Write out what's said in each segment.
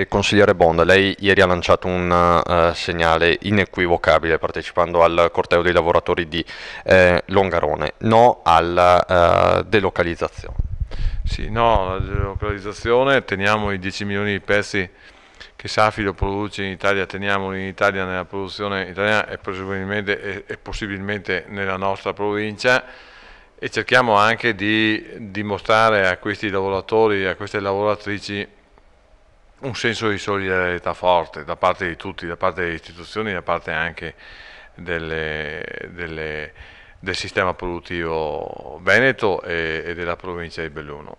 Consigliere Bonda, lei ieri ha lanciato un segnale inequivocabile partecipando al corteo dei lavoratori di Longarone, no alla delocalizzazione. Sì, no, la delocalizzazione, teniamo i 10 milioni di pezzi che Safilo produce in Italia, teniamoli in Italia nella produzione italiana e e possibilmente nella nostra provincia e cerchiamo anche di dimostrare a questi lavoratori e a queste lavoratrici un senso di solidarietà forte da parte di tutti, da parte delle istituzioni, da parte anche delle, delle, del sistema produttivo veneto e della provincia di Belluno.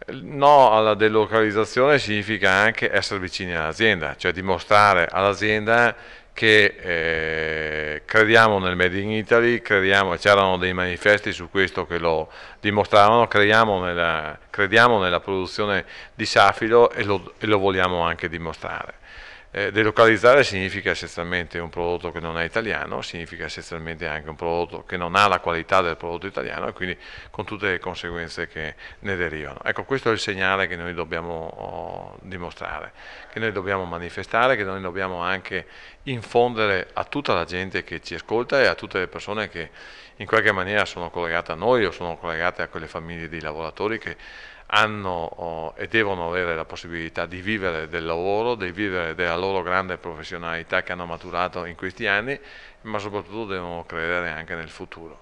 No alla delocalizzazione significa anche essere vicini all'azienda, cioè dimostrare all'azienda che crediamo nel Made in Italy, c'erano dei manifesti su questo che lo dimostravano, crediamo nella produzione di Safilo e lo vogliamo anche dimostrare. Delocalizzare significa essenzialmente un prodotto che non è italiano, significa essenzialmente anche un prodotto che non ha la qualità del prodotto italiano e quindi con tutte le conseguenze che ne derivano. Ecco, questo è il segnale che noi dobbiamo dimostrare, che noi dobbiamo manifestare, che noi dobbiamo anche infondere a tutta la gente che ci ascolta e a tutte le persone che in qualche maniera sono collegate a noi o sono collegate a quelle famiglie di lavoratori che hanno e devono avere la possibilità di vivere del lavoro, di vivere della loro grande professionalità che hanno maturato in questi anni, ma soprattutto devono credere anche nel futuro.